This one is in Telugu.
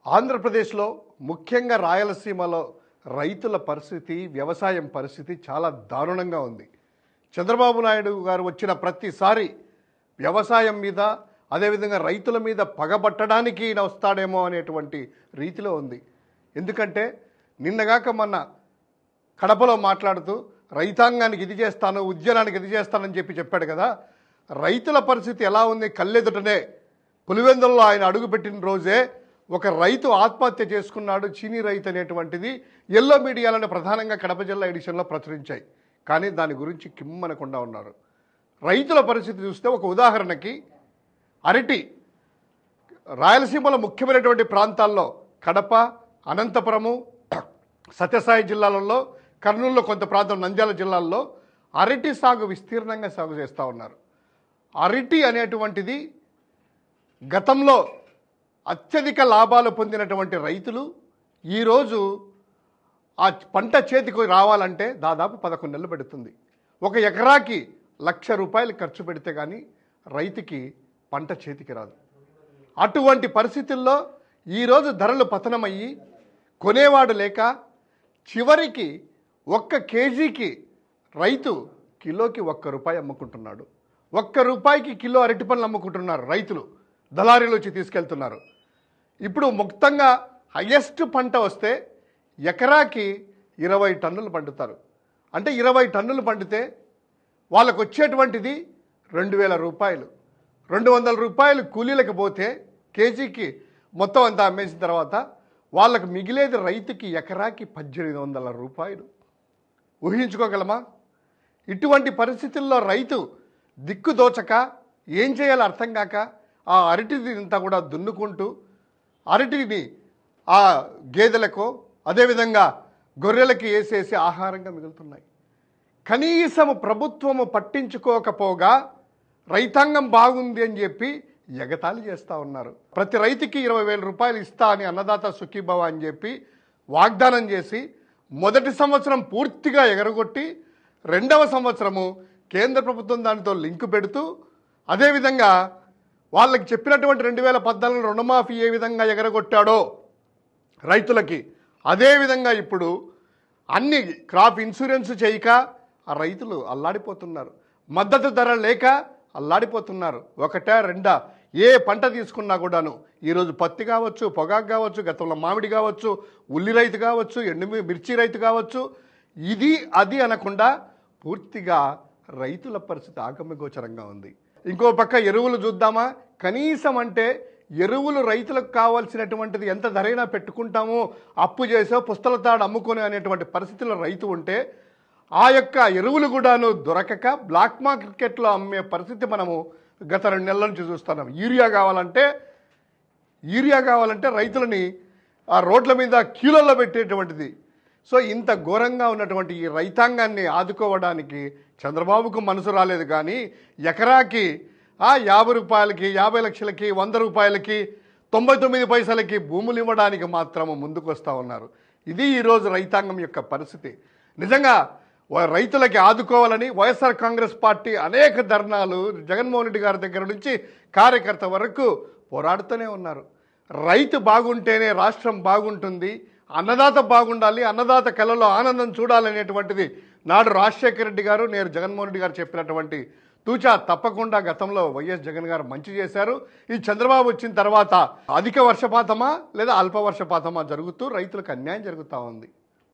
ఆంధ్రప్రదేశ్లో ముఖ్యంగా రాయలసీమలో రైతుల పరిస్థితి, వ్యవసాయం పరిస్థితి చాలా దారుణంగా ఉంది. చంద్రబాబు నాయుడు గారు వచ్చిన ప్రతిసారి వ్యవసాయం మీద, అదేవిధంగా రైతుల మీద పగబట్టడానికి ఈయన వస్తాడేమో అనేటువంటి రీతిలో ఉంది. ఎందుకంటే నిన్నగాక మొన్న కడపలో మాట్లాడుతూ రైతాంగానికి ఇది చేస్తాను, ఉద్యమానికి ఇది చేస్తానని చెప్పాడు కదా. రైతుల పరిస్థితి ఎలా ఉంది? కళ్ళెదుటనే పులివెందుల్లో ఆయన అడుగుపెట్టిన రోజే ఒక రైతు ఆత్మహత్య చేసుకున్నాడు, చీనీ రైతు అనేటువంటిది ఎల్లో మీడియాలను ప్రధానంగా కడప జిల్లా ఎడిషన్లో ప్రచురించాయి. కానీ దాని గురించి కిమ్మనకుండా ఉన్నారు. రైతుల పరిస్థితి చూస్తే ఒక ఉదాహరణకి అరటి రాయలసీమలో ముఖ్యమైనటువంటి ప్రాంతాల్లో కడప, అనంతపురము, సత్యసాయి జిల్లాలలో, కర్నూలులో కొంత ప్రాంతం, నంద్యాల జిల్లాల్లో అరటి సాగు విస్తీర్ణంగా సాగు చేస్తూ ఉన్నారు. అరటి అనేటువంటిది గతంలో అత్యధిక లాభాలు పొందినటువంటి రైతులు ఈరోజు ఆ పంట చేతికి రావాలంటే దాదాపు 11 నెలలు పెడుతుంది. ఒక ఎకరాకి 1,00,000 రూపాయలు ఖర్చు పెడితే కానీ రైతుకి పంట చేతికి రాదు. అటువంటి పరిస్థితుల్లో ఈరోజు ధరలు పతనమయ్యి కొనేవాడు లేక చివరికి 1 కేజీకి రైతు కిలోకి 1 రూపాయి అమ్ముకుంటున్నాడు. 1 రూపాయికి కిలో అరటి పండ్లు అమ్ముకుంటున్నారు రైతులు, దళారీలు వచ్చి తీసుకెళ్తున్నారు. ఇప్పుడు మొత్తంగా హయ్యెస్ట్ పంట వస్తే ఎకరాకి 20 టన్నులు పండుతారు. అంటే 20 టన్నులు పండితే వాళ్ళకు వచ్చేటువంటిది 2,000 రూపాయలు. 200 రూపాయలు కూలీలకు పోతే కేజీకి మొత్తం అంతా అమ్మేసిన తర్వాత వాళ్ళకు మిగిలేది రైతుకి ఎకరాకి 1,800 రూపాయలు. ఊహించుకోగలమా? ఇటువంటి పరిస్థితుల్లో రైతు దిక్కు దోచక ఏం చేయాలో అర్థం కాక ఆ అరటిని అంతా కూడా దున్నుకుంటూ అరటిని ఆ గేదెలకు, అదేవిధంగా గొర్రెలకి వేసేసి ఆహారంగా మిగులుతున్నాయి. కనీసం ప్రభుత్వము పట్టించుకోకపోగా రైతాంగం బాగుంది అని చెప్పి ఎగతాళి చేస్తూ ఉన్నారు. ప్రతి రైతుకి 20,000 రూపాయలు ఇస్తా అని అన్నదాత సుఖీభవ అని చెప్పి వాగ్దానం చేసి మొదటి సంవత్సరం పూర్తిగా ఎగరగొట్టి, 2వ సంవత్సరము కేంద్ర ప్రభుత్వం దానితో లింకు పెడుతూ, అదేవిధంగా వాళ్ళకి చెప్పినటువంటి 2014 రుణమాఫీ ఏ విధంగా ఎగరగొట్టాడో రైతులకి, అదేవిధంగా ఇప్పుడు అన్ని క్రాప్ ఇన్సూరెన్స్ చేయక ఆ రైతులు అల్లాడిపోతున్నారు. మద్దతు ధర లేక అల్లాడిపోతున్నారు. ఒకటా రెండా ఏ పంట తీసుకున్నా కూడాను ఈరోజు పత్తి కావచ్చు, పొగాకు కావచ్చు, గతంలో మామిడి కావచ్చు, ఉల్లి రైతు కావచ్చు, మిర్చి రైతు కావచ్చు, ఇది అది అనకుండా పూర్తిగా రైతుల పరిస్థితి ఆగమగోచరంగా ఉంది. ఇంకో పక్క ఎరువులు చూద్దామా? కనీసం అంటే ఎరువులు రైతులకు కావాల్సినటువంటిది ఎంత ధరైనా పెట్టుకుంటామో, అప్పు చేసో పుస్తల తాడు అమ్ముకొని అనేటువంటి పరిస్థితుల్లో రైతు ఉంటే ఆ యొక్క ఎరువులు కూడాను దొరకక బ్లాక్ మార్కెట్లో అమ్మే పరిస్థితి మనము గత 2 నెలల నుంచి చూస్తున్నాం. యూరియా కావాలంటే రైతులని ఆ రోడ్ల మీద క్యూలలో పెట్టేటువంటిది. సో ఇంత ఘోరంగా ఉన్నటువంటి ఈ రైతాంగాన్ని ఆదుకోవడానికి చంద్రబాబుకు మనసు రాలేదు. కానీ ఎకరాకి 50 రూపాయలకి, 50 లక్షలకి, 100 రూపాయలకి, 99 పైసలకి భూములు ఇవ్వడానికి మాత్రము ముందుకు వస్తూ ఉన్నారు. ఇది ఈరోజు రైతాంగం యొక్క పరిస్థితి. నిజంగా రైతులకి ఆదుకోవాలని వైఎస్ఆర్ కాంగ్రెస్ పార్టీ అనేక ధర్నాలు జగన్మోహన్ రెడ్డి గారి దగ్గర నుంచి కార్యకర్త వరకు పోరాడుతూనే ఉన్నారు. రైతు బాగుంటేనే రాష్ట్రం బాగుంటుంది, అన్నదాత బాగుండాలి, అన్నదాత కళలో ఆనందం చూడాలనేటువంటిది నాడు రాజశేఖర రెడ్డి గారు, నేడు జగన్మోహన్ రెడ్డి గారు చెప్పినటువంటి తూచా తప్పకుండా గతంలో వైఎస్ జగన్ గారు మంచి చేశారు. ఈ చంద్రబాబు వచ్చిన తర్వాత అధిక వర్షపాతమా లేదా అల్ప వర్షపాతమా జరుగుతూ రైతులకు అన్యాయం జరుగుతూ ఉంది.